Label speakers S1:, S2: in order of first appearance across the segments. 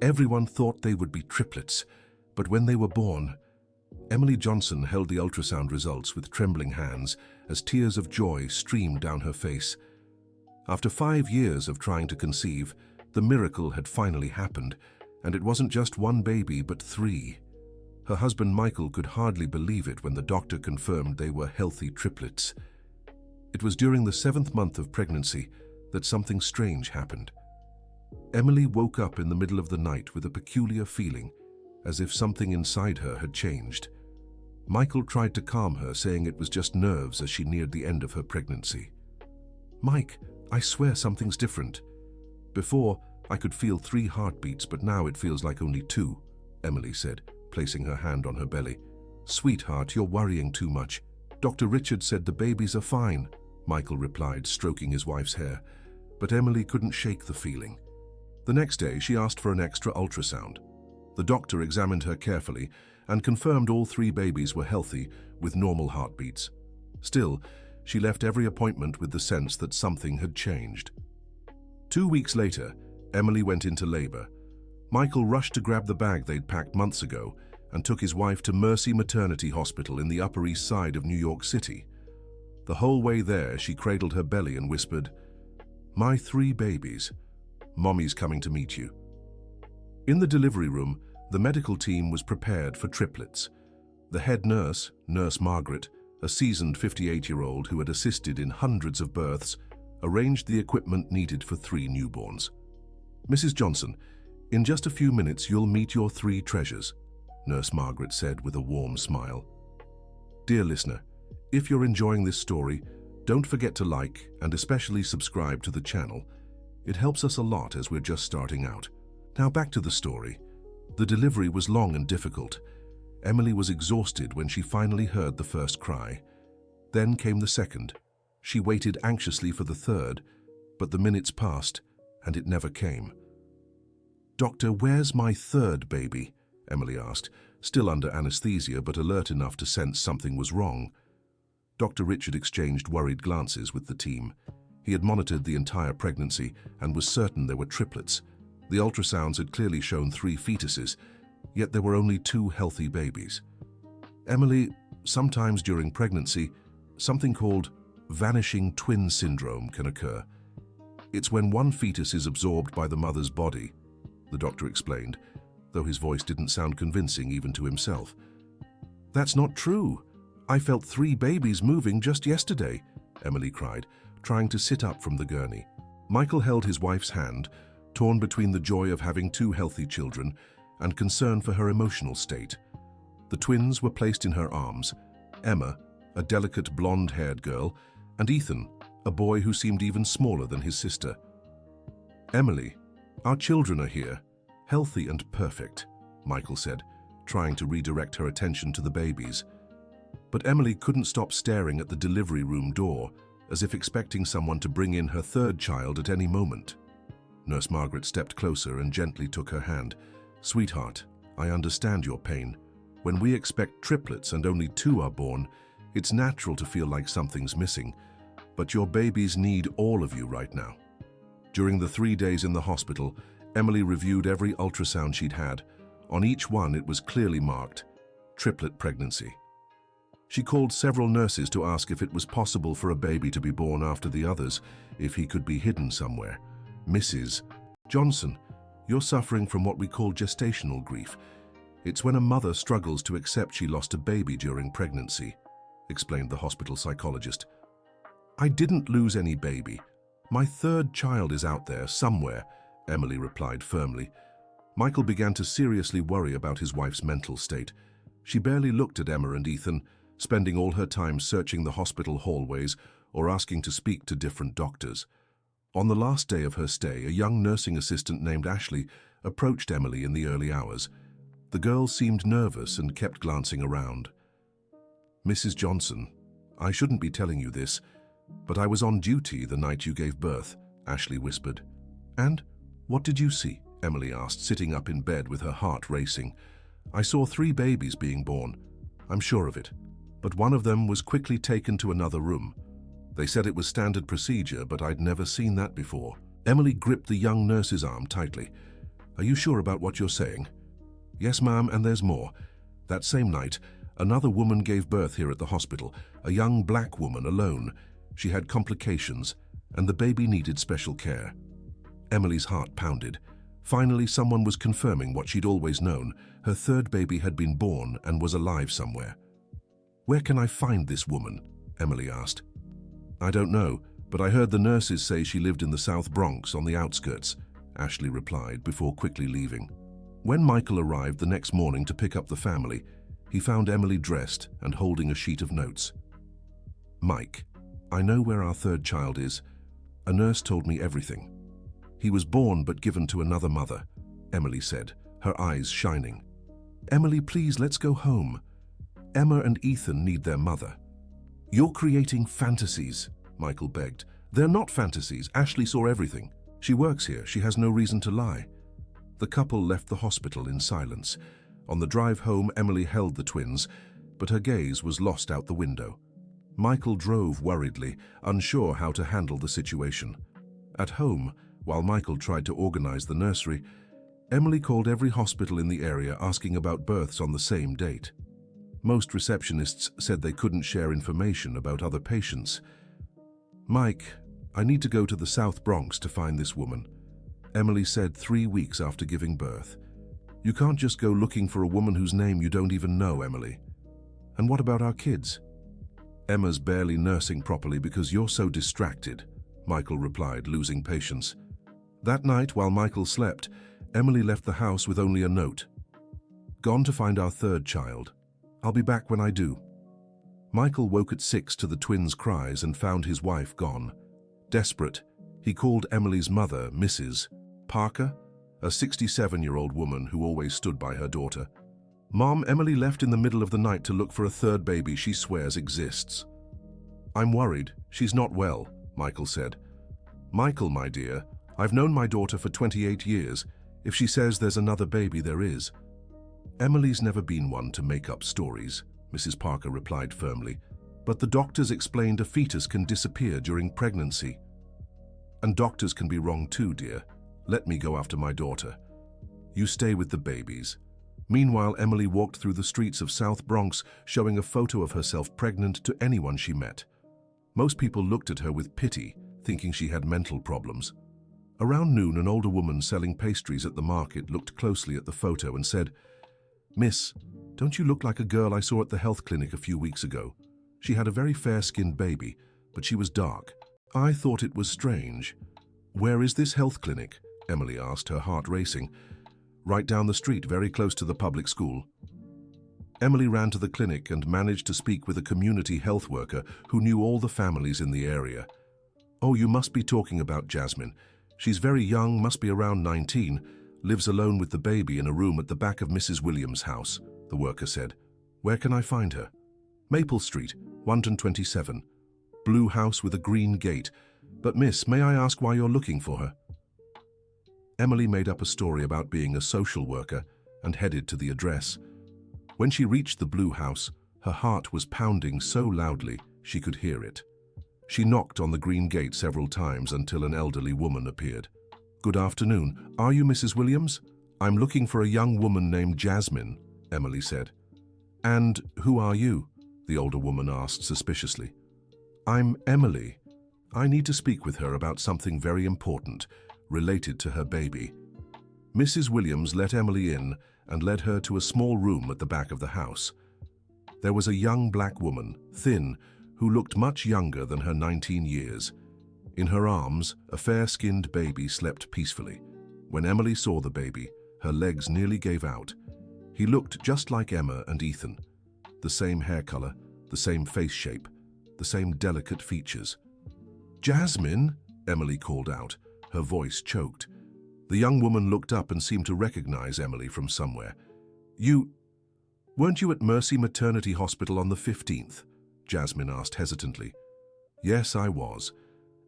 S1: Everyone thought they would be triplets, but when they were born, Emily Johnson held the ultrasound results with trembling hands as tears of joy streamed down her face. After 5 years of trying to conceive, the miracle had finally happened, and it wasn't just one baby, but 3. Her husband Michael could hardly believe it when the doctor confirmed they were healthy triplets. It was during the 7th month of pregnancy that something strange happened. Emily woke up in the middle of the night with a peculiar feeling, as if something inside her had changed. Michael tried to calm her, saying it was just nerves as she neared the end of her pregnancy. "Mike, I swear something's different. Before, I could feel 3 heartbeats, but now it feels like only 2, Emily said, placing her hand on her belly. "Sweetheart, you're worrying too much. Dr. Richard said the babies are fine," Michael replied, stroking his wife's hair. But Emily couldn't shake the feeling. The next day, she asked for an extra ultrasound. The doctor examined her carefully and confirmed all 3 babies were healthy with normal heartbeats. Still, she left every appointment with the sense that something had changed. 2 weeks later, Emily went into labor. Michael rushed to grab the bag they'd packed months ago and took his wife to Mercy Maternity Hospital in the Upper East Side of New York City. The whole way there, she cradled her belly and whispered, "My 3 babies. Mommy's coming to meet you." In the delivery room, the medical team was prepared for triplets. The head nurse, Nurse Margaret, a seasoned 58-year-old who had assisted in hundreds of births, arranged the equipment needed for 3 newborns. "Mrs. Johnson, in just a few minutes you'll meet your 3 treasures," Nurse Margaret said with a warm smile. Dear listener, if you're enjoying this story, don't forget to like and especially subscribe to the channel. It helps us a lot as we're just starting out. Now back to the story. The delivery was long and difficult. Emily was exhausted when she finally heard the first cry. Then came the second. She waited anxiously for the third, but the minutes passed and it never came. "Doctor, where's my 3rd baby?" Emily asked, still under anesthesia but alert enough to sense something was wrong. Dr. Richard exchanged worried glances with the team. He had monitored the entire pregnancy and was certain there were triplets. The ultrasounds had clearly shown 3 fetuses, yet there were only 2 healthy babies. "Emily, sometimes during pregnancy, something called vanishing twin syndrome can occur. It's when one fetus is absorbed by the mother's body," the doctor explained, though his voice didn't sound convincing even to himself. "That's not true. I felt 3 babies moving just yesterday," Emily cried, trying to sit up from the gurney. Michael held his wife's hand, torn between the joy of having 2 healthy children and concern for her emotional state. The twins were placed in her arms, Emma, a delicate blonde-haired girl, and Ethan, a boy who seemed even smaller than his sister. "Emily, our children are here, healthy and perfect," Michael said, trying to redirect her attention to the babies. But Emily couldn't stop staring at the delivery room door, as if expecting someone to bring in her 3rd child at any moment. Nurse Margaret stepped closer and gently took her hand. "Sweetheart, I understand your pain. When we expect triplets and only 2 are born, it's natural to feel like something's missing. But your babies need all of you right now." During the 3 days in the hospital, Emily reviewed every ultrasound she'd had. On each one, it was clearly marked, triplet pregnancy. She called several nurses to ask if it was possible for a baby to be born after the others, if he could be hidden somewhere. "Mrs. Johnson, you're suffering from what we call gestational grief. It's when a mother struggles to accept she lost a baby during pregnancy," explained the hospital psychologist. "I didn't lose any baby. My 3rd child is out there somewhere," Emily replied firmly. Michael began to seriously worry about his wife's mental state. She barely looked at Emma and Ethan, spending all her time searching the hospital hallways or asking to speak to different doctors. On the last day of her stay, a young nursing assistant named Ashley approached Emily in the early hours. The girl seemed nervous and kept glancing around. "Mrs. Johnson, I shouldn't be telling you this, but I was on duty the night you gave birth," Ashley whispered. "And what did you see?" Emily asked, sitting up in bed with her heart racing. "I saw 3 babies being born. I'm sure of it. But one of them was quickly taken to another room. They said it was standard procedure, but I'd never seen that before." Emily gripped the young nurse's arm tightly. Are you sure about what you're saying? Yes, ma'am, and there's more. That same night, another woman gave birth here at the hospital, a young black woman alone. She had complications, and the baby needed special care. Emily's heart pounded. Finally, someone was confirming what she'd always known. Her third baby had been born and was alive somewhere. Where can I find this woman? Emily asked. I don't know, but I heard the nurses say she lived in the South Bronx on the outskirts, Ashley replied before quickly leaving. When Michael arrived the next morning to pick up the family, he found Emily dressed and holding a sheet of notes. Mike, I know where our third child is. A nurse told me everything. He was born but given to another mother, Emily said, her eyes shining. Emily, please, let's go home. Emma and Ethan need their mother. You're creating fantasies, Michael begged. They're not fantasies. Ashley saw everything. She works here. She has no reason to lie. The couple left the hospital in silence. On the drive home, Emily held the twins, but her gaze was lost out the window. Michael drove worriedly, unsure how to handle the situation. At home, while Michael tried to organize the nursery, Emily called every hospital in the area asking about births on the same date. Most receptionists said they couldn't share information about other patients. Mike, I need to go to the South Bronx to find this woman, Emily said 3 weeks after giving birth. You can't just go looking for a woman whose name you don't even know, Emily. And what about our kids? Emma's barely nursing properly because you're so distracted, Michael replied, losing patience. That night, while Michael slept, Emily left the house with only a note. Gone to find our third child. I'll be back when I do. Michael woke at 6 to the twins' cries and found his wife gone. Desperate, he called Emily's mother, Mrs. Parker, a 67-year-old woman who always stood by her daughter. Mom, Emily left in the middle of the night to look for a third baby she swears exists. I'm worried. She's not well, Michael said. Michael, my dear, I've known my daughter for 28 years. If she says there's another baby, there is. Emily's never been one to make up stories, Mrs. Parker replied firmly, but the doctors explained a fetus can disappear during pregnancy. And doctors can be wrong too, dear. Let me go after my daughter. You stay with the babies. Meanwhile, Emily walked through the streets of South Bronx, showing a photo of herself pregnant to anyone she met. Most people looked at her with pity, thinking she had mental problems. Around noon, an older woman selling pastries at the market looked closely at the photo and said, Miss, don't you look like a girl I saw at the health clinic a few weeks ago? She had a very fair-skinned baby, but she was dark. I thought it was strange. Where is this health clinic? Emily asked, her heart racing. Right down the street, very close to the public school. Emily ran to the clinic and managed to speak with a community health worker who knew all the families in the area. Oh, you must be talking about Jasmine. She's very young, must be around 19, lives alone with the baby in a room at the back of Mrs. Williams' house, the worker said. Where can I find her? Maple Street, 127. Blue house with a green gate. But miss, may I ask why you're looking for her? Emily made up a story about being a social worker and headed to the address. When she reached the blue house, her heart was pounding so loudly she could hear it. She knocked on the green gate several times until an elderly woman appeared. Good afternoon. Are you Mrs. Williams? I'm looking for a young woman named Jasmine, Emily said. And who are you? The older woman asked suspiciously. I'm Emily. I need to speak with her about something very important, related to her baby. Mrs. Williams let Emily in and led her to a small room at the back of the house. There was a young black woman, thin, who looked much younger than her 19 years. In her arms, a fair-skinned baby slept peacefully. When Emily saw the baby, her legs nearly gave out. He looked just like Emma and Ethan. The same hair color, the same face shape, the same delicate features. Jasmine, Emily called out, her voice choked. The young woman looked up and seemed to recognize Emily from somewhere. Weren't you at Mercy Maternity Hospital on the 15th? Jasmine asked hesitantly. Yes, I was.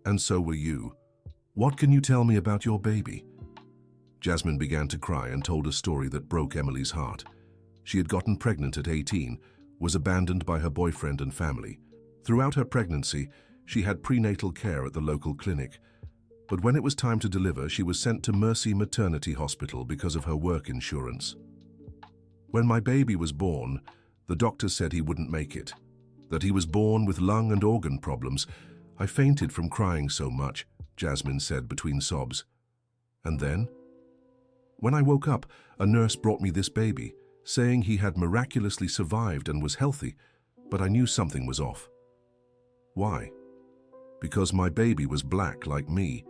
S1: And so were you. What can you tell me about your baby? Jasmine began to cry and told a story that broke Emily's heart. She had gotten pregnant at 18, was abandoned by her boyfriend and family. Throughout her pregnancy, she had prenatal care at the local clinic. But when it was time to deliver, she was sent to Mercy Maternity Hospital because of her work insurance. When my baby was born, the doctor said he wouldn't make it, that he was born with lung and organ problems. I fainted from crying so much, Jasmine said between sobs. And then? When I woke up, a nurse brought me this baby, saying he had miraculously survived and was healthy, but I knew something was off. Why? Because my baby was black like me,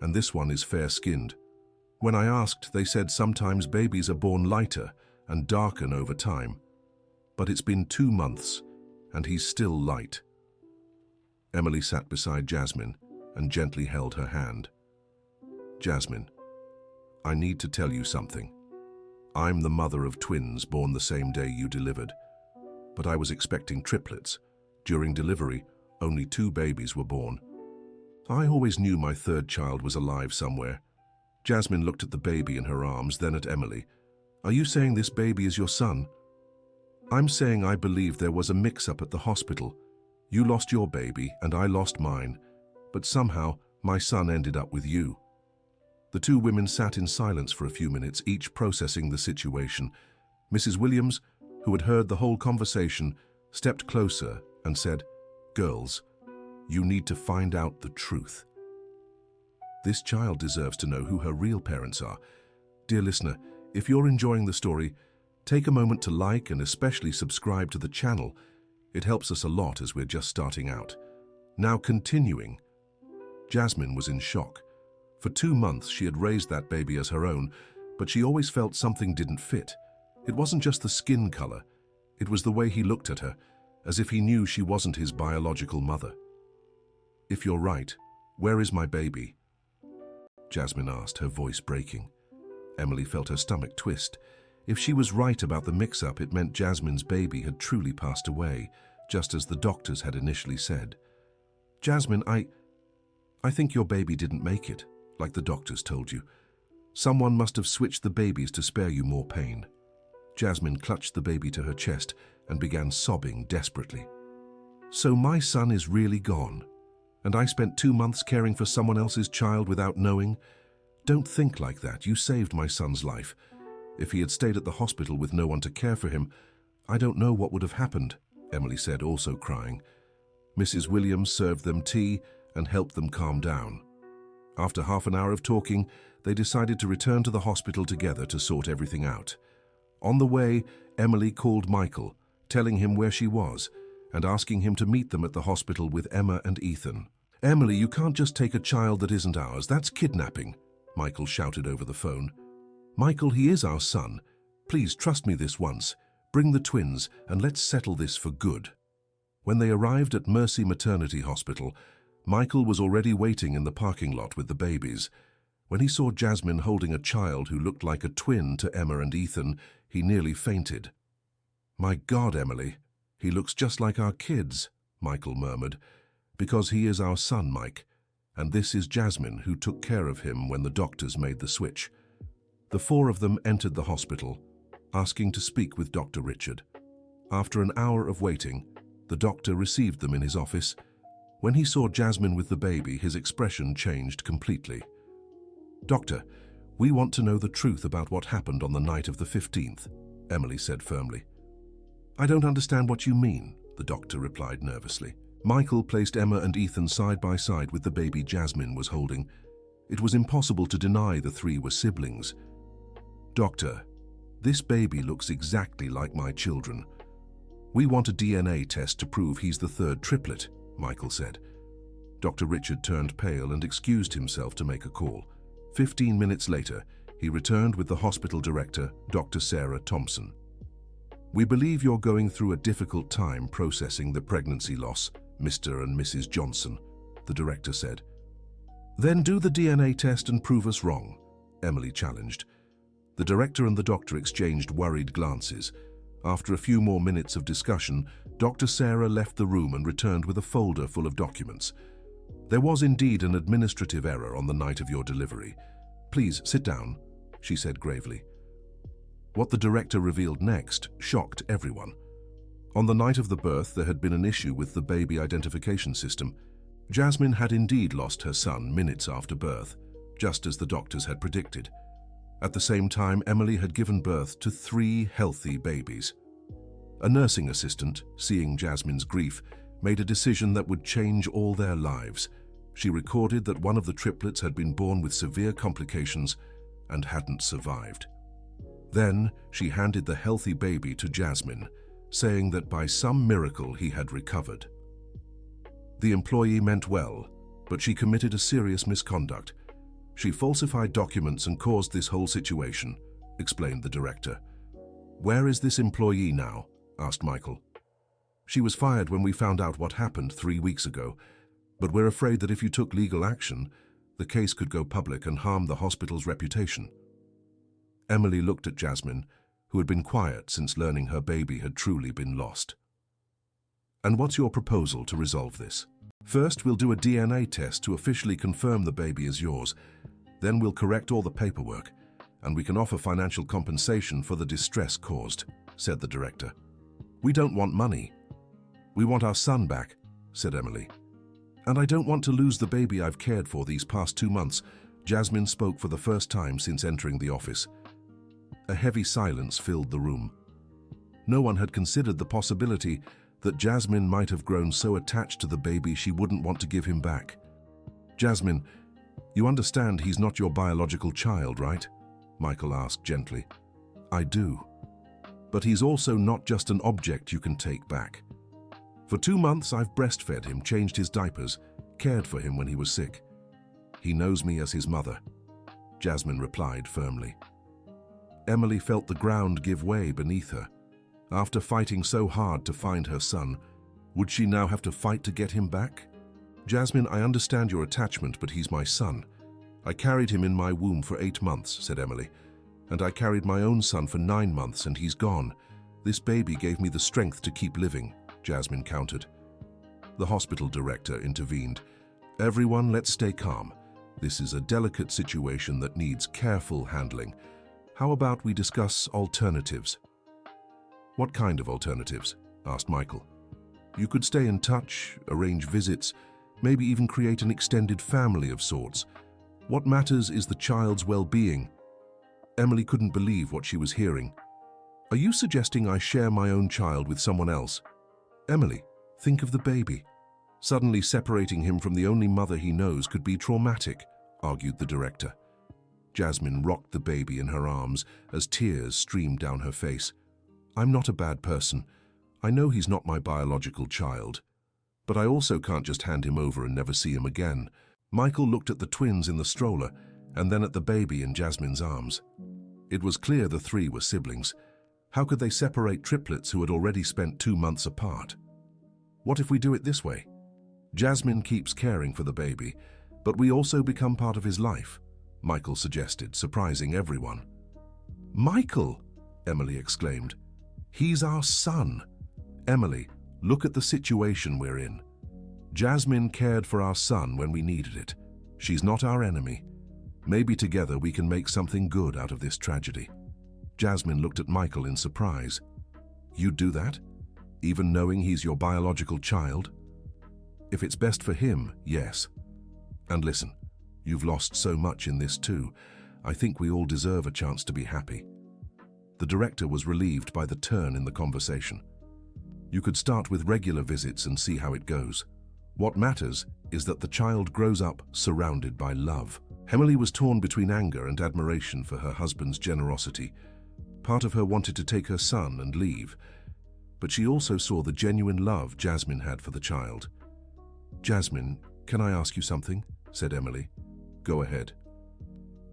S1: and this one is fair-skinned. When I asked, they said sometimes babies are born lighter and darken over time. But it's been 2 months, and he's still light. Emily sat beside Jasmine and gently held her hand. Jasmine, I need to tell you something. I'm the mother of twins born the same day you delivered, but I was expecting triplets. During delivery, only 2 babies were born. I always knew my 3rd child was alive somewhere. Jasmine looked at the baby in her arms, then at Emily. Are you saying this baby is your son? I'm saying I believe there was a mix-up at the hospital. You lost your baby and I lost mine, but somehow my son ended up with you. The 2 women sat in silence for a few minutes, each processing the situation. Mrs. Williams, who had heard the whole conversation, stepped closer and said, "Girls, you need to find out the truth. This child deserves to know who her real parents are." Dear listener, if you're enjoying the story, take a moment to like and especially subscribe to the channel. It helps us a lot as we're just starting out. Now continuing. Jasmine was in shock. For 2 months she had raised that baby as her own, but she always felt something didn't fit. It wasn't just the skin color, it was the way he looked at her, as if he knew she wasn't his biological mother. "If you're right, where is my baby?" Jasmine asked, her voice breaking. Emily felt her stomach twist. If she was right about the mix-up, it meant Jasmine's baby had truly passed away, just as the doctors had initially said. "Jasmine, I think your baby didn't make it, like the doctors told you. Someone must have switched the babies to spare you more pain." Jasmine clutched the baby to her chest and began sobbing desperately. "So my son is really gone, and I spent 2 months caring for someone else's child without knowing? Don't think like that. You saved my son's life. If he had stayed at the hospital with no one to care for him, I don't know what would have happened," Emily said, also crying. Mrs. Williams served them tea and helped them calm down. After half an hour of talking, they decided to return to the hospital together to sort everything out. On the way, Emily called Michael, telling him where she was and asking him to meet them at the hospital with Emma and Ethan. "Emily, you can't just take a child that isn't ours. That's kidnapping," Michael shouted over the phone. "Michael, he is our son. Please trust me this once. Bring the twins and let's settle this for good." When they arrived at Mercy Maternity Hospital, Michael was already waiting in the parking lot with the babies. When he saw Jasmine holding a child who looked like a twin to Emma and Ethan, he nearly fainted. "My God, Emily, he looks just like our kids," Michael murmured. "Because he is our son, Mike, and this is Jasmine, who took care of him when the doctors made the switch." The 4 of them entered the hospital, asking to speak with Dr. Richard. After an hour of waiting, the doctor received them in his office. When he saw Jasmine with the baby, his expression changed completely. "Doctor, we want to know the truth about what happened on the night of the 15th, Emily said firmly. "I don't understand what you mean," the doctor replied nervously. Michael placed Emma and Ethan side by side with the baby Jasmine was holding. It was impossible to deny the 3 were siblings. "Doctor, this baby looks exactly like my children. We want a DNA test to prove he's the 3rd triplet," Michael said. Dr. Richard turned pale and excused himself to make a call. 15 minutes later, he returned with the hospital director, Dr. Sarah Thompson. "We believe you're going through a difficult time processing the pregnancy loss, Mr. and Mrs. Johnson," the director said. "Then do the DNA test and prove us wrong," Emily challenged. The director and the doctor exchanged worried glances. After a few more minutes of discussion, Dr. Sarah left the room and returned with a folder full of documents. "There was indeed an administrative error on the night of your delivery. Please sit down," she said gravely. What the director revealed next shocked everyone. On the night of the birth, there had been an issue with the baby identification system. Jasmine had indeed lost her son minutes after birth, just as the doctors had predicted. At the same time, Emily had given birth to 3 healthy babies. A nursing assistant, seeing Jasmine's grief, made a decision that would change all their lives. She recorded that one of the triplets had been born with severe complications and hadn't survived. Then she handed the healthy baby to Jasmine, saying that by some miracle he had recovered. The employee meant well, but she committed a serious misconduct. She falsified documents and caused this whole situation, explained the director. "Where is this employee now?" asked Michael. "She was fired when we found out what happened 3 weeks ago, but we're afraid that if you took legal action, the case could go public and harm the hospital's reputation." Emily looked at Jasmine, who had been quiet since learning her baby had truly been lost. "And what's your proposal to resolve this?" "First, we'll do a DNA test to officially confirm the baby is yours. Then we'll correct all the paperwork, and we can offer financial compensation for the distress caused," said the director. "We don't want money. We want our son back," said Emily. "And I don't want to lose the baby I've cared for these past 2 months," Jasmine spoke for the first time since entering the office. A heavy silence filled the room. No one had considered the possibility that Jasmine might have grown so attached to the baby she wouldn't want to give him back. "Jasmine, you understand he's not your biological child, right?" Michael asked gently. "I do. But he's also not just an object you can take back. For 2 months I've breastfed him, changed his diapers, cared for him when he was sick. He knows me as his mother," Jasmine replied firmly. Emily felt the ground give way beneath her. After fighting so hard to find her son, would she now have to fight to get him back? "Jasmine, I understand your attachment, but he's my son. I carried him in my womb for 8 months, said Emily. "And I carried my own son for 9 months and he's gone. This baby gave me the strength to keep living," Jasmine countered. The hospital director intervened. "Everyone, let's stay calm. This is a delicate situation that needs careful handling. How about we discuss alternatives?" "What kind of alternatives?" asked Michael. "You could stay in touch, arrange visits, maybe even create an extended family of sorts. What matters is the child's well-being." Emily couldn't believe what she was hearing. "Are you suggesting I share my own child with someone else?" "Emily, think of the baby. Suddenly separating him from the only mother he knows could be traumatic," argued the director. Jasmine rocked the baby in her arms as tears streamed down her face. "I'm not a bad person. I know he's not my biological child. But I also can't just hand him over and never see him again." Michael looked at the twins in the stroller and then at the baby in Jasmine's arms. It was clear the 3 were siblings. How could they separate triplets who had already spent 2 months apart? "What if we do it this way? Jasmine keeps caring for the baby, but we also become part of his life," Michael suggested, surprising everyone. "Michael!" Emily exclaimed. "He's our son." "Emily, look at the situation we're in. Jasmine cared for our son when we needed it. She's not our enemy. Maybe together we can make something good out of this tragedy." Jasmine looked at Michael in surprise. "You'd do that? Even knowing he's your biological child?" "If it's best for him, yes. And listen, you've lost so much in this too. I think we all deserve a chance to be happy." The director was relieved by the turn in the conversation. "You could start with regular visits and see how it goes. What matters is that the child grows up surrounded by love." Emily was torn between anger and admiration for her husband's generosity. Part of her wanted to take her son and leave, but she also saw the genuine love Jasmine had for the child. "Jasmine, can I ask you something?" said Emily. "Go ahead."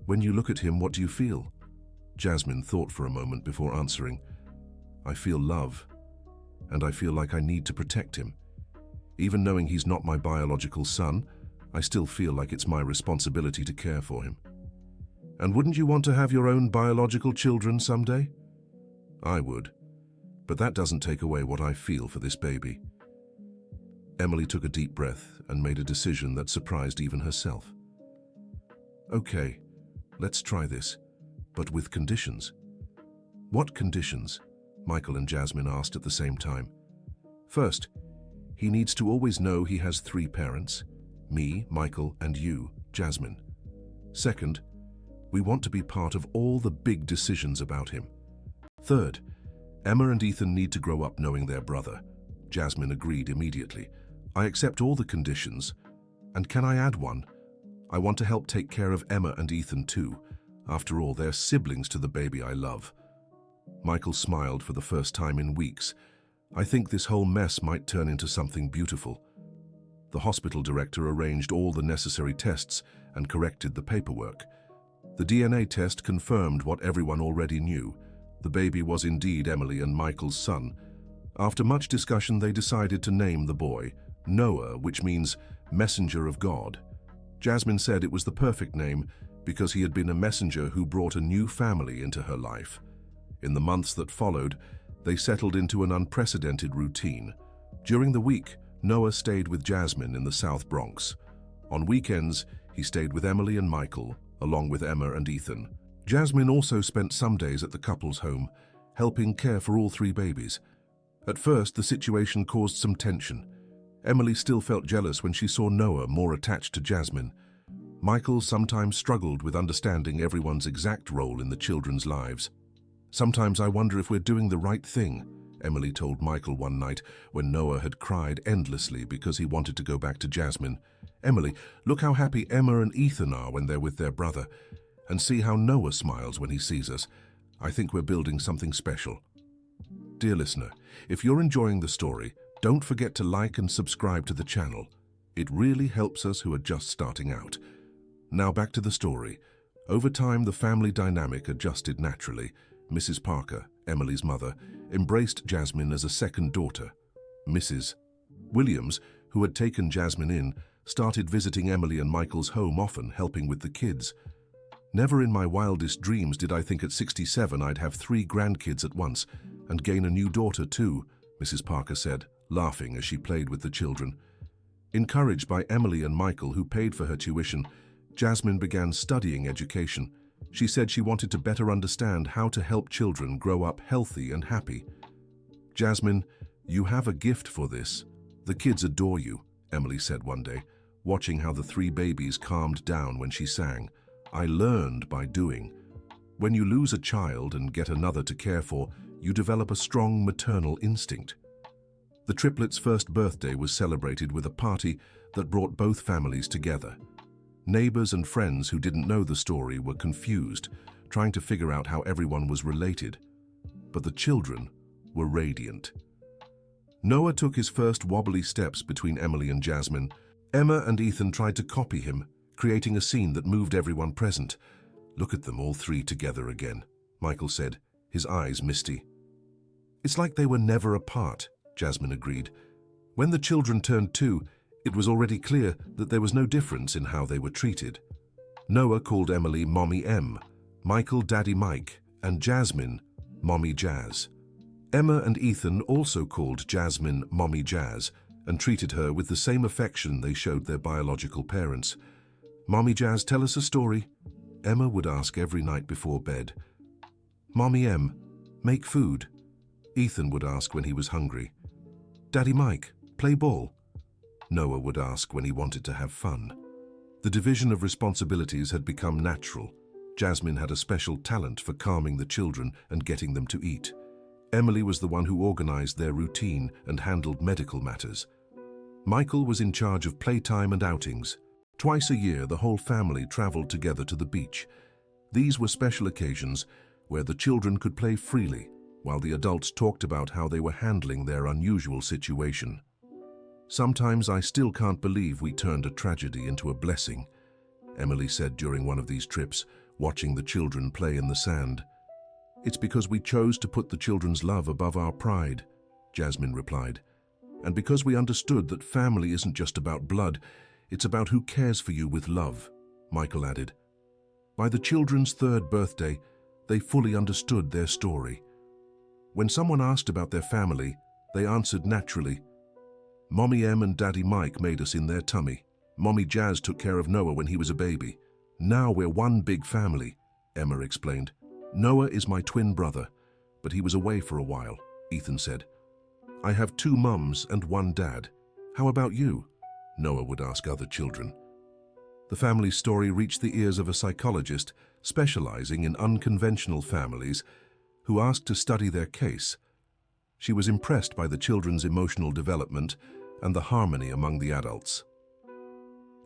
S1: "When you look at him, what do you feel?" Jasmine thought for a moment before answering. "I feel love, and I feel like I need to protect him. Even knowing he's not my biological son, I still feel like it's my responsibility to care for him." "And wouldn't you want to have your own biological children someday?" "I would, but that doesn't take away what I feel for this baby." Emily took a deep breath and made a decision that surprised even herself. "Okay, let's try this, but with conditions." "What conditions?" Michael and Jasmine asked at the same time. "First, he needs to always know he has 3 parents. me, Michael, and you, Jasmine. Second, we want to be part of all the big decisions about him. Third, Emma and Ethan need to grow up knowing their brother. Jasmine agreed immediately. I accept all the conditions. And can I add one? I want to help take care of Emma and Ethan too. After all, they're siblings to the baby I love. Michael smiled for the first time in weeks. I think this whole mess might turn into something beautiful. The hospital director arranged all the necessary tests and corrected the paperwork. The DNA test confirmed what everyone already knew. The baby was indeed Emily and Michael's son. After much discussion, they decided to name the boy Noah, which means messenger of God. Jasmine said it was the perfect name because he had been a messenger who brought a new family into her life. In the months that followed, they settled into an unprecedented routine. During the week, Noah stayed with Jasmine in the South Bronx. On weekends, he stayed with Emily and Michael, along with Emma and Ethan. Jasmine also spent some days at the couple's home, helping care for all three babies. At first, the situation caused some tension. Emily still felt jealous when she saw Noah more attached to Jasmine. Michael sometimes struggled with understanding everyone's exact role in the children's lives. Sometimes I wonder if we're doing the right thing, Emily told Michael one night when Noah had cried endlessly because he wanted to go back to Jasmine. Emily, look how happy Emma and Ethan are when they're with their brother. And see how Noah smiles when he sees us. I think we're building something special. Dear listener, if you're enjoying the story, don't forget to like and subscribe to the channel. It really helps us who are just starting out. Now back to the story. Over time, the family dynamic adjusted naturally. Mrs. Parker, Emily's mother, embraced Jasmine as a second daughter. Mrs. Williams, who had taken Jasmine in, started visiting Emily and Michael's home often, helping with the kids. Never in my wildest dreams did I think at 67 I'd have 3 grandkids at once and gain a new daughter too, Mrs. Parker said, laughing as she played with the children. Encouraged by Emily and Michael, who paid for her tuition, Jasmine began studying education. She said she wanted to better understand how to help children grow up healthy and happy. Jasmine, you have a gift for this. The kids adore you, Emily said one day, watching how the 3 babies calmed down when she sang. I learned by doing. When you lose a child and get another to care for, you develop a strong maternal instinct. The triplets' first birthday was celebrated with a party that brought both families together. Neighbors and friends who didn't know the story were confused, trying to figure out how everyone was related. But the children were radiant. Noah took his first wobbly steps between Emily and Jasmine. Emma and Ethan tried to copy him, creating a scene that moved everyone present. Look at them all 3 together again, Michael said, his eyes misty. It's like they were never apart, Jasmine agreed. When the children turned 2, it was already clear that there was no difference in how they were treated. Noah called Emily Mommy M, Michael Daddy Mike, and Jasmine Mommy Jazz. Emma and Ethan also called Jasmine Mommy Jazz and treated her with the same affection they showed their biological parents. Mommy Jazz, tell us a story, Emma would ask every night before bed. Mommy M, make food, Ethan would ask when he was hungry. Daddy Mike, play ball, Noah would ask when he wanted to have fun. The division of responsibilities had become natural. Jasmine had a special talent for calming the children and getting them to eat. Emily was the one who organized their routine and handled medical matters. Michael was in charge of playtime and outings. Twice a year, the whole family traveled together to the beach. These were special occasions where the children could play freely, while the adults talked about how they were handling their unusual situation. Sometimes I still can't believe we turned a tragedy into a blessing, Emily said during one of these trips, watching the children play in the sand. It's because we chose to put the children's love above our pride, Jasmine replied. And because we understood that family isn't just about blood, it's about who cares for you with love, Michael added. By the children's 3rd birthday, they fully understood their story. When someone asked about their family, they answered naturally. Mommy M and Daddy Mike made us in their tummy. Mommy Jazz took care of Noah when he was a baby. Now we're one big family, Emma explained. Noah is my twin brother, but he was away for a while, Ethan said. I have 2 mums and 1 dad. How about you? Noah would ask other children. The family's story reached the ears of a psychologist specializing in unconventional families who asked to study their case. She was impressed by the children's emotional development and the harmony among the adults.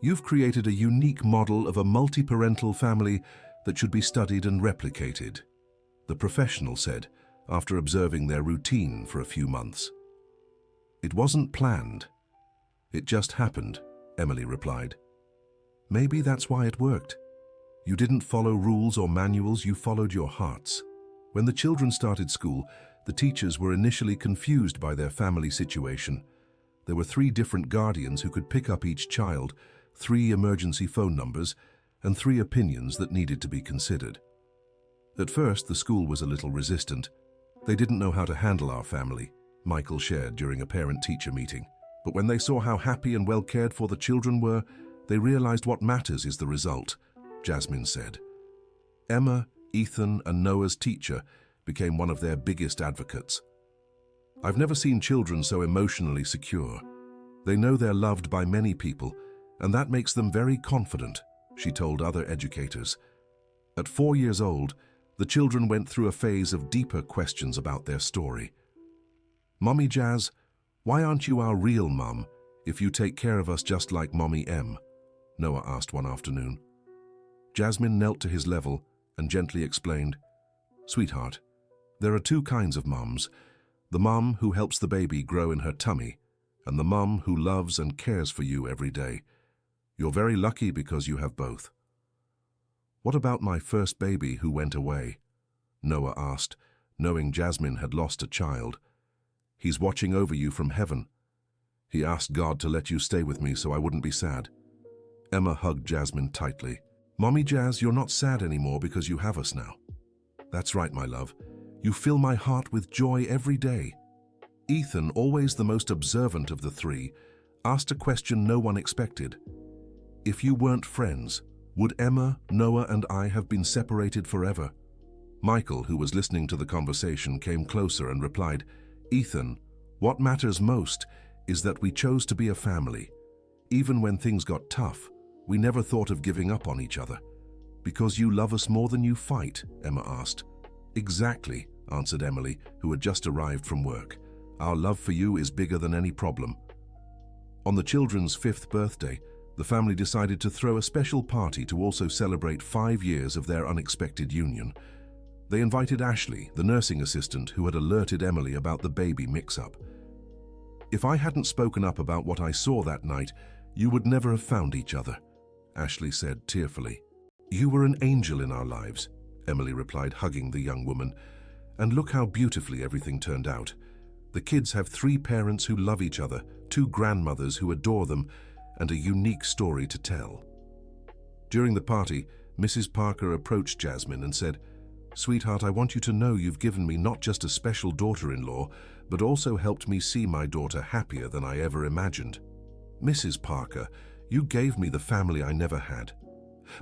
S1: "You've created a unique model of a multi-parental family that should be studied and replicated," the professional said after observing their routine for a few months. "It wasn't planned. It just happened," Emily replied. "Maybe that's why it worked. You didn't follow rules or manuals, you followed your hearts." When the children started school, the teachers were initially confused by their family situation. There were 3 different guardians who could pick up each child, 3 emergency phone numbers, and 3 opinions that needed to be considered. At first, the school was a little resistant. "They didn't know how to handle our family," Michael shared during a parent-teacher meeting. "But when they saw how happy and well cared for the children were, they realized what matters is the result," Jasmine said. Emma, Ethan, and Noah's teacher became one of their biggest advocates. "I've never seen children so emotionally secure. They know they're loved by many people, and that makes them very confident," she told other educators. At 4 years old, the children went through a phase of deeper questions about their story. "Mommy Jazz, why aren't you our real mum if you take care of us just like Mommy M?" Noah asked one afternoon. Jasmine knelt to his level and gently explained, "Sweetheart, there are 2 kinds of mums, the mum who helps the baby grow in her tummy, and the mum who loves and cares for you every day. You're very lucky because you have both." "What about my first baby who went away?" Noah asked, knowing Jasmine had lost a child. "He's watching over you from heaven. He asked God to let you stay with me so I wouldn't be sad." Emma hugged Jasmine tightly. "Mommy Jazz, you're not sad anymore because you have us now." "That's right, my love. You fill my heart with joy every day." Ethan, always the most observant of the 3, asked a question no one expected. "If you weren't friends, would Emma, Noah, and I have been separated forever?" Michael, who was listening to the conversation, came closer and replied, "Ethan, what matters most is that we chose to be a family. Even when things got tough, we never thought of giving up on each other." "Because you love us more than you fight?" Emma asked. "Exactly," answered Emily, who had just arrived from work. "Our love for you is bigger than any problem." On the children's 5th birthday, the family decided to throw a special party to also celebrate 5 years of their unexpected union. They invited Ashley, the nursing assistant who had alerted Emily about the baby mix-up. "If I hadn't spoken up about what I saw that night, you would never have found each other," Ashley said tearfully. "You were an angel in our lives," Emily replied, hugging the young woman. "And look how beautifully everything turned out. The kids have 3 parents who love each other, 2 grandmothers who adore them, and a unique story to tell." During the party, Mrs. Parker approached Jasmine and said, "Sweetheart, I want you to know you've given me not just a special daughter-in-law, but also helped me see my daughter happier than I ever imagined. Mrs. Parker, you gave me the family I never had.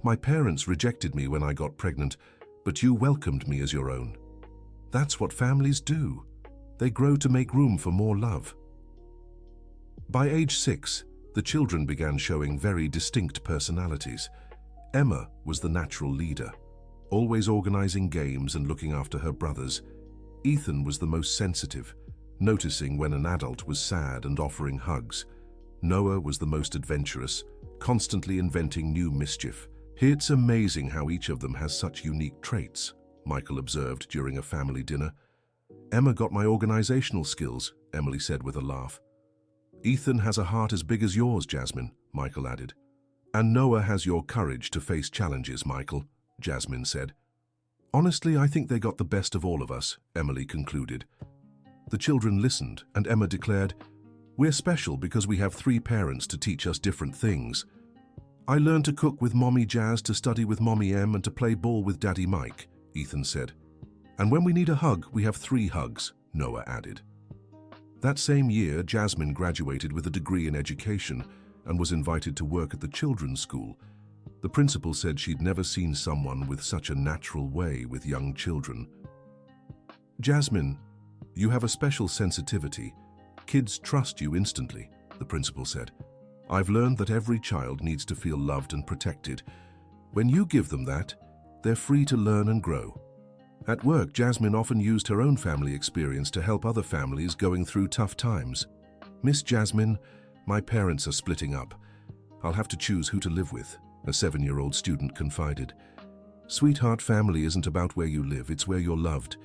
S1: My parents rejected me when I got pregnant, but you welcomed me as your own. That's what families do. They grow to make room for more love." By age 6, the children began showing very distinct personalities. Emma was the natural leader, always organizing games and looking after her brothers. Ethan was the most sensitive, noticing when an adult was sad and offering hugs. Noah was the most adventurous, constantly inventing new mischief. "It's amazing how each of them has such unique traits," Michael observed during a family dinner. "Emma got my organizational skills," Emily said with a laugh. "Ethan has a heart as big as yours, Jasmine," Michael added. "And Noah has your courage to face challenges, Michael," Jasmine said. "Honestly, I think they got the best of all of us," Emily concluded. The children listened, and Emma declared, "We're special because we have 3 parents to teach us different things. I learned to cook with Mommy Jazz, to study with Mommy M, and to play ball with Daddy Mike," Ethan said. "And when we need a hug, we have 3 hugs," Noah added. That same year, Jasmine graduated with a degree in education and was invited to work at the children's school. The principal said she'd never seen someone with such a natural way with young children. "Jasmine, you have a special sensitivity. Kids trust you instantly," the principal said. I've learned that every child needs to feel loved and protected. When you give them that, they're free to learn and grow. At work, Jasmine often used her own family experience to help other families going through tough times. "Miss Jasmine, my parents are splitting up. I'll have to choose who to live with," a 7-year-old student confided. "Sweetheart, family isn't about where you live, it's where you're loved.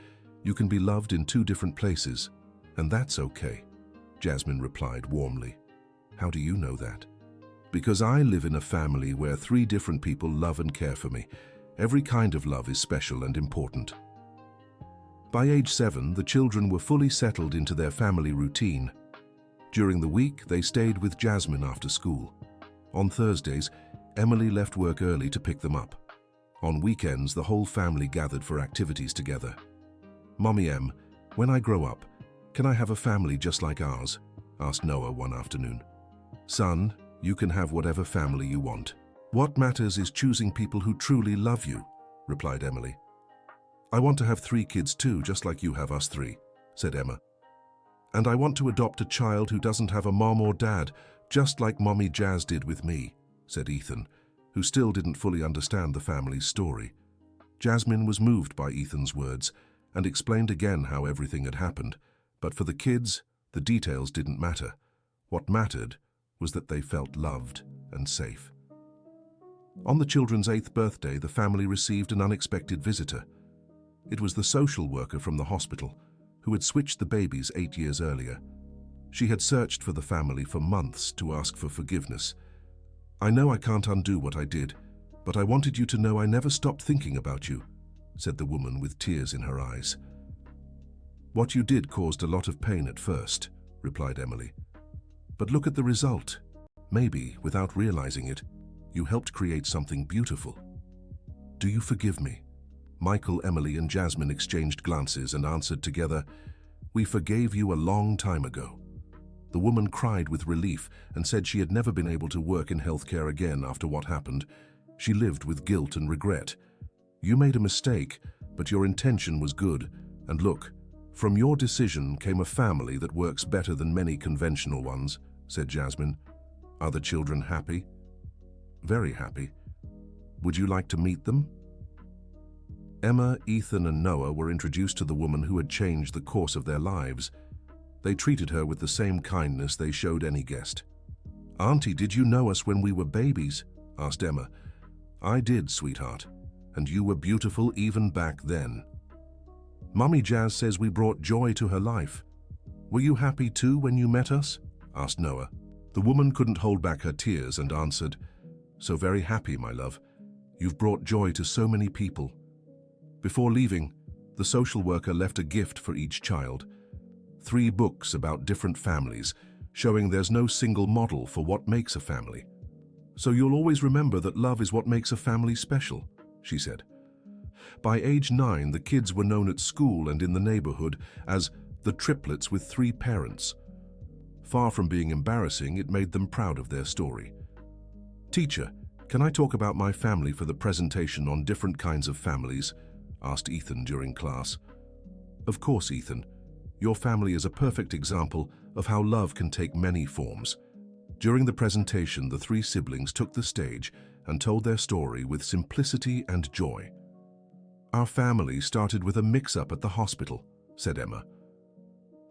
S1: You can be loved in 2 different places, and that's okay," Jasmine replied warmly. "How do you know that?" "Because I live in a family where 3 different people love and care for me. Every kind of love is special and important." By age 7, the children were fully settled into their family routine. During the week, they stayed with Jasmine after school. On Thursdays, Emily left work early to pick them up. On weekends, the whole family gathered for activities together. "Mommy M, when I grow up, can I have a family just like ours?" asked Noah one afternoon. "Son, you can have whatever family you want. What matters is choosing people who truly love you," replied Emily. "I want to have 3 kids too, just like you have us 3, said Emma. "And I want to adopt a child who doesn't have a mom or dad, just like Mommy Jazz did with me," said Ethan, who still didn't fully understand the family's story. Jasmine was moved by Ethan's words and explained again how everything had happened, but for the kids, the details didn't matter. What mattered was that they felt loved and safe. On the children's 8th birthday, the family received an unexpected visitor. It was the social worker from the hospital, who had switched the babies 8 years earlier. She had searched for the family for months to ask for forgiveness. "I know I can't undo what I did, but I wanted you to know I never stopped thinking about you," said the woman with tears in her eyes. "What you did caused a lot of pain at first," replied Emily. "But look at the result. Maybe, without realizing it, you helped create something beautiful. Do you forgive me?" Michael, Emily, and Jasmine exchanged glances and answered together, "We forgave you a long time ago." The woman cried with relief and said she had never been able to work in healthcare again after what happened. She lived with guilt and regret. "You made a mistake, but your intention was good. And look, from your decision came a family that works better than many conventional ones," said Jasmine. "Are the children happy?" "Very happy. Would you like to meet them?" Emma, Ethan, and Noah were introduced to the woman who had changed the course of their lives. They treated her with the same kindness they showed any guest. "Auntie, did you know us when we were babies?" asked Emma. "I did, sweetheart, and you were beautiful even back then. Mommy Jazz says we brought joy to her life. Were you happy too when you met us?" asked Noah. The woman couldn't hold back her tears and answered, "So very happy, my love. You've brought joy to so many people." Before leaving, the social worker left a gift for each child. 3 books about different families, showing there's no single model for what makes a family. "So you'll always remember that love is what makes a family special," she said. By age 9, the kids were known at school and in the neighborhood as the Triplets with 3 parents. Far from being embarrassing, it made them proud of their story. "Teacher, can I talk about my family for the presentation on different kinds of families?" asked Ethan during class. "Of course, Ethan. Your family is a perfect example of how love can take many forms." During the presentation, the 3 siblings took the stage and told their story with simplicity and joy. "Our family started with a mix-up at the hospital," said Emma.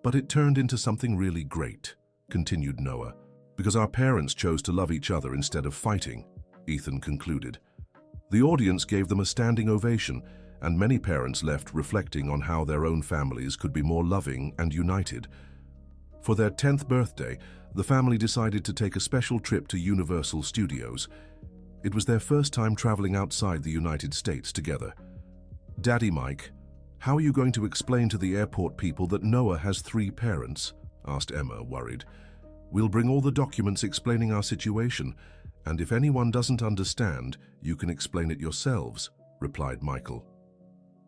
S1: "But it turned into something really great," continued Noah, "because our parents chose to love each other instead of fighting," Ethan concluded. The audience gave them a standing ovation, and many parents left reflecting on how their own families could be more loving and united. For their 10th birthday, the family decided to take a special trip to Universal Studios. It was their first time traveling outside the United States together. "Daddy Mike, how are you going to explain to the airport people that Noah has 3 parents?" asked Emma, worried. "We'll bring all the documents explaining our situation, and if anyone doesn't understand, you can explain it yourselves," replied Michael.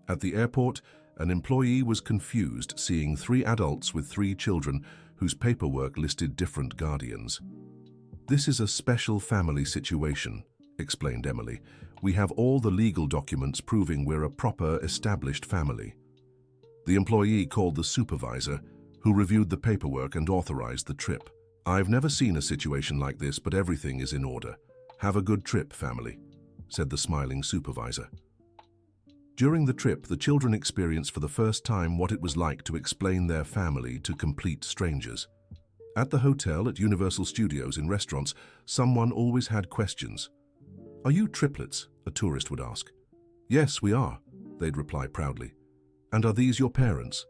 S1: At the airport, an employee was confused seeing 3 adults with 3 children whose paperwork listed different guardians. "This is a special family situation," explained Emily. "We have all the legal documents proving we're a proper, established family." The employee called the supervisor, who reviewed the paperwork and authorized the trip. "I've never seen a situation like this, but everything is in order. Have a good trip, family," said the smiling supervisor. During the trip, the children experienced for the first time what it was like to explain their family to complete strangers. At the hotel, at Universal Studios, in restaurants, someone always had questions. "Are you triplets?" a tourist would ask. "Yes, we are," they'd reply proudly. "And are these your parents?"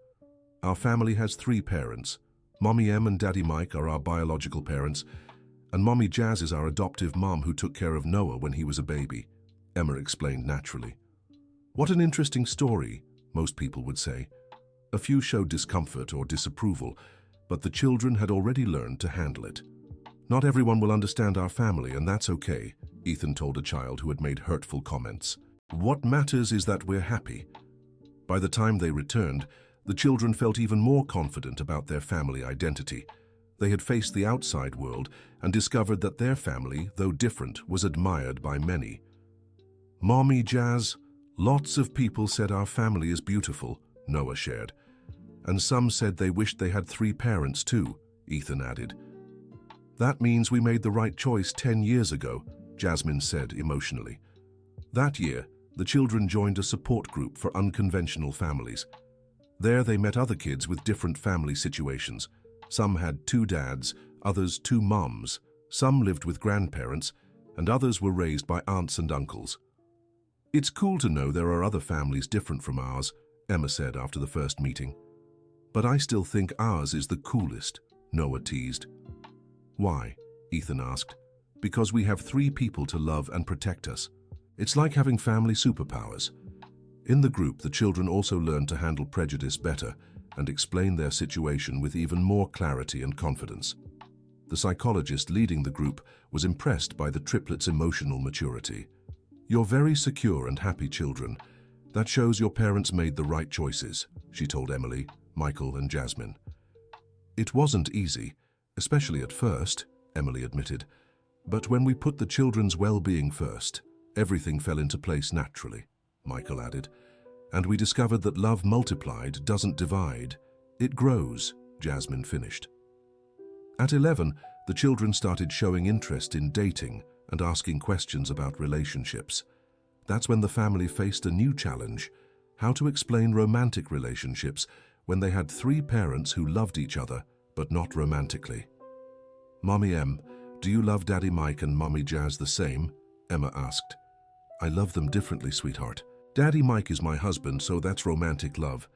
S1: "Our family has 3 parents. Mommy M and Daddy Mike are our biological parents, and Mommy Jazz is our adoptive mom who took care of Noah when he was a baby," Emma explained naturally. "What an interesting story," most people would say. A few showed discomfort or disapproval, but the children had already learned to handle it. "Not everyone will understand our family, and that's okay," Ethan told a child who had made hurtful comments. "What matters is that we're happy." By the time they returned, the children felt even more confident about their family identity. They had faced the outside world and discovered that their family, though different, was admired by many. "Mommy Jazz, lots of people said our family is beautiful," Noah shared. "And some said they wished they had 3 parents too," Ethan added. "That means we made the right choice 10 years ago," Jasmine said emotionally. That year, the children joined a support group for unconventional families. There they met other kids with different family situations. Some had 2 dads, others 2 moms, some lived with grandparents, and others were raised by aunts and uncles. "It's cool to know there are other families different from ours," Emma said after the first meeting. "But I still think ours is the coolest," Noah teased. "Why?" Ethan asked. "Because we have 3 people to love and protect us. It's like having family superpowers." In the group, the children also learned to handle prejudice better and explain their situation with even more clarity and confidence. The psychologist leading the group was impressed by the triplets' emotional maturity. "You're very secure and happy children. That shows your parents made the right choices," she told Emily, Michael, and Jasmine. "It wasn't easy, especially at first," Emily admitted. "But when we put the children's well-being first, everything fell into place naturally," Michael added. "And we discovered that love multiplied doesn't divide, it grows," Jasmine finished. At 11, the children started showing interest in dating and asking questions about relationships. That's when the family faced a new challenge: how to explain romantic relationships when they had 3 parents who loved each other, but not romantically. "Mommy M, do you love Daddy Mike and Mommy Jazz the same?" Emma asked. "I love them differently, sweetheart. Daddy Mike is my husband, so that's romantic love.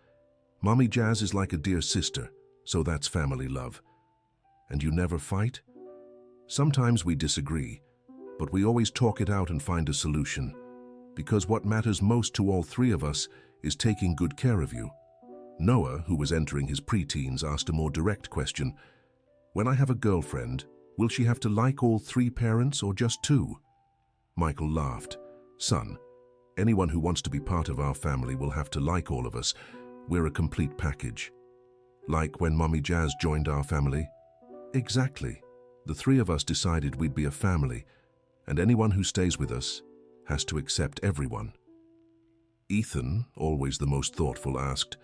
S1: Mommy Jazz is like a dear sister, so that's family love. And you never fight?" "Sometimes we disagree, but we always talk it out and find a solution. Because what matters most to all 3 of us is taking good care of you." Noah, who was entering his preteens, asked a more direct question. "When I have a girlfriend, will she have to like all 3 parents or just 2? Michael laughed. "Son, anyone who wants to be part of our family will have to like all of us. We're a complete package." "Like when Mommy Jazz joined our family?" "Exactly. The 3 of us decided we'd be a family, and anyone who stays with us has to accept everyone." Ethan, always the most thoughtful, asked,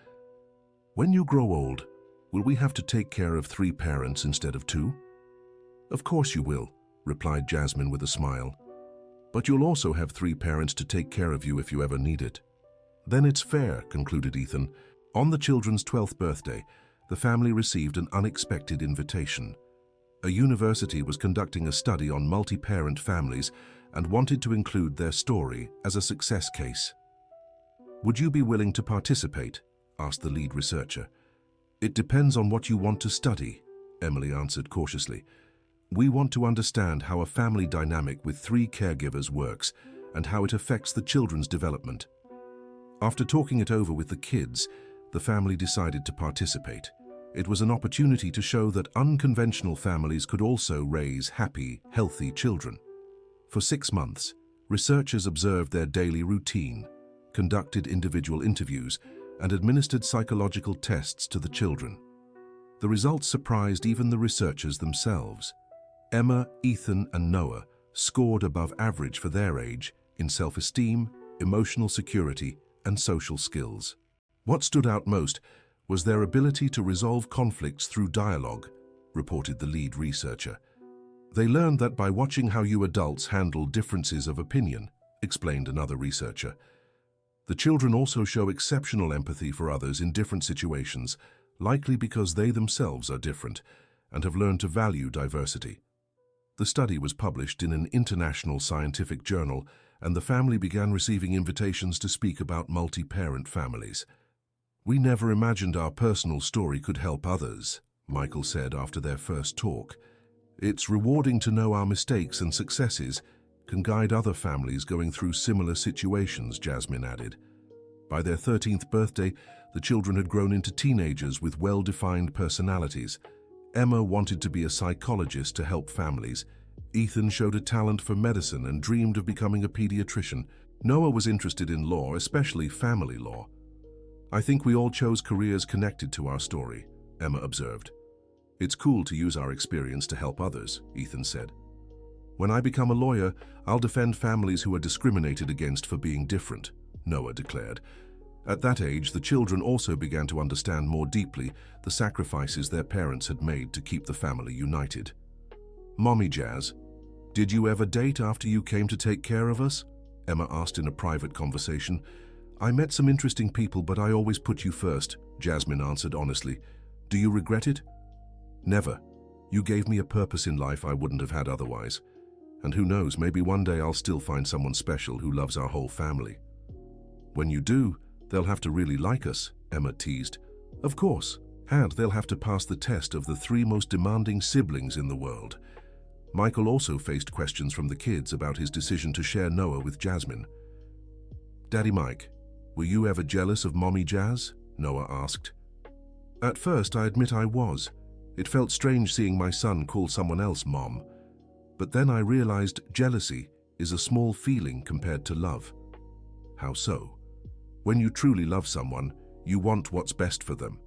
S1: "When you grow old, will we have to take care of 3 parents instead of 2? "Of course you will," replied Jasmine with a smile. "But you'll also have 3 parents to take care of you if you ever need it." "Then it's fair," concluded Ethan. On the children's 12th birthday, the family received an unexpected invitation. A university was conducting a study on multi-parent families and wanted to include their story as a success case. "Would you be willing to participate?" asked the lead researcher. "It depends on what you want to study," Emily answered cautiously. "We want to understand how a family dynamic with 3 caregivers works and how it affects the children's development." After talking it over with the kids, the family decided to participate. It was an opportunity to show that unconventional families could also raise happy, healthy children. For 6 months, researchers observed their daily routine, conducted individual interviews, and administered psychological tests to the children. The results surprised even the researchers themselves. Emma, Ethan, and Noah scored above average for their age in self-esteem, emotional security, and social skills. What stood out most was their ability to resolve conflicts through dialogue, reported the lead researcher. They learned that by watching how you adults handle differences of opinion, explained another researcher. The children also show exceptional empathy for others in different situations, likely because they themselves are different and have learned to value diversity. The study was published in an international scientific journal, and the family began receiving invitations to speak about multi-parent families. "We never imagined our personal story could help others," Michael said after their first talk. "It's rewarding to know our mistakes and successes can guide other families going through similar situations," Jasmine added. By their 13th birthday, the children had grown into teenagers with well-defined personalities. Emma wanted to be a psychologist to help families. Ethan showed a talent for medicine and dreamed of becoming a pediatrician. Noah was interested in law, especially family law. "I think we all chose careers connected to our story," Emma observed. "It's cool to use our experience to help others," Ethan said. "When I become a lawyer, I'll defend families who are discriminated against for being different," Noah declared. At that age, the children also began to understand more deeply the sacrifices their parents had made to keep the family united. "Mommy Jazz, did you ever date after you came to take care of us?" Emma asked in a private conversation. "I met some interesting people, but I always put you first," Jasmine answered honestly. "Do you regret it?" "Never. You gave me a purpose in life I wouldn't have had otherwise. And who knows, maybe one day I'll still find someone special who loves our whole family." "When you do, they'll have to really like us," Emma teased. "Of course, and they'll have to pass the test of the 3 most demanding siblings in the world." Michael also faced questions from the kids about his decision to share Noah with Jasmine. "Daddy Mike, were you ever jealous of Mommy Jazz?" Noah asked. "At first, I admit I was. It felt strange seeing my son call someone else Mom. But then I realized jealousy is a small feeling compared to love." "How so?" "When you truly love someone, you want what's best for them.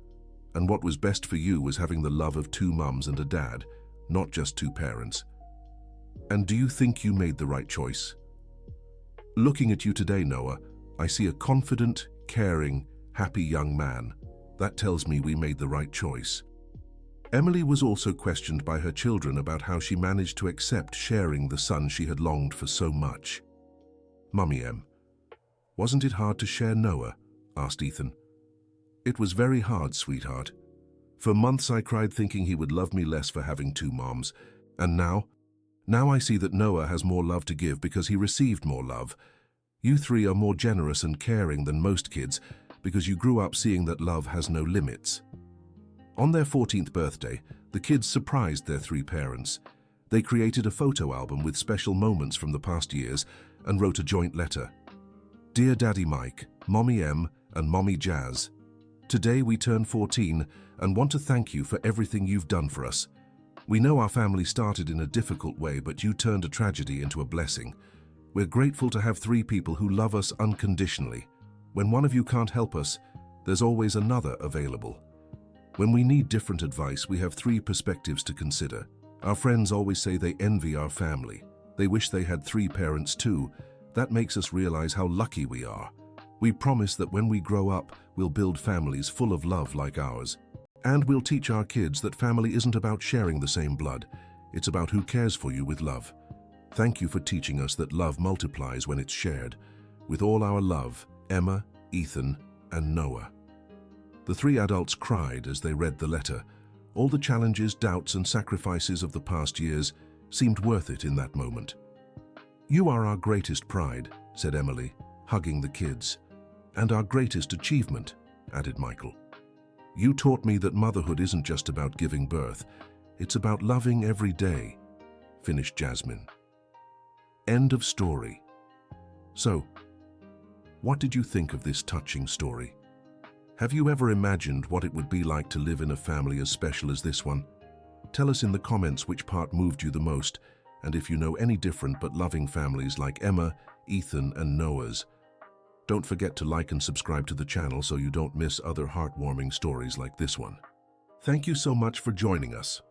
S1: And what was best for you was having the love of 2 mums and a dad, not just 2 parents. And do you think you made the right choice?" "Looking at you today, Noah, I see a confident, caring, happy young man. That tells me we made the right choice." Emily was also questioned by her children about how she managed to accept sharing the son she had longed for so much. "Mummy Em, wasn't it hard to share Noah?" asked Ethan. "It was very hard, sweetheart. For months I cried thinking he would love me less for having 2 moms. And now I see that Noah has more love to give because he received more love. You 3 are more generous and caring than most kids because you grew up seeing that love has no limits." On their 14th birthday, the kids surprised their 3 parents. They created a photo album with special moments from the past years and wrote a joint letter. "Dear Daddy Mike, Mommy Em, and Mommy Jazz, today we turn 14 and want to thank you for everything you've done for us. We know our family started in a difficult way, but you turned a tragedy into a blessing. We're grateful to have 3 people who love us unconditionally. When one of you can't help us, there's always another available. When we need different advice, we have 3 perspectives to consider. Our friends always say they envy our family. They wish they had 3 parents too. That makes us realize how lucky we are. We promise that when we grow up, we'll build families full of love like ours. And we'll teach our kids that family isn't about sharing the same blood. It's about who cares for you with love. Thank you for teaching us that love multiplies when it's shared. With all our love, Emma, Ethan, and Noah." The 3 adults cried as they read the letter. All the challenges, doubts, and sacrifices of the past years seemed worth it in that moment. "You are our greatest pride," said Emily, hugging the kids. "And our greatest achievement," added Michael. "You taught me that motherhood isn't just about giving birth. It's about loving every day," finished Jasmine. End of story. So, what did you think of this touching story? Have you ever imagined what it would be like to live in a family as special as this one? Tell us in the comments which part moved you the most, and if you know any different but loving families like Emma, Ethan, and Noah's. Don't forget to like and subscribe to the channel so you don't miss other heartwarming stories like this one. Thank you so much for joining us.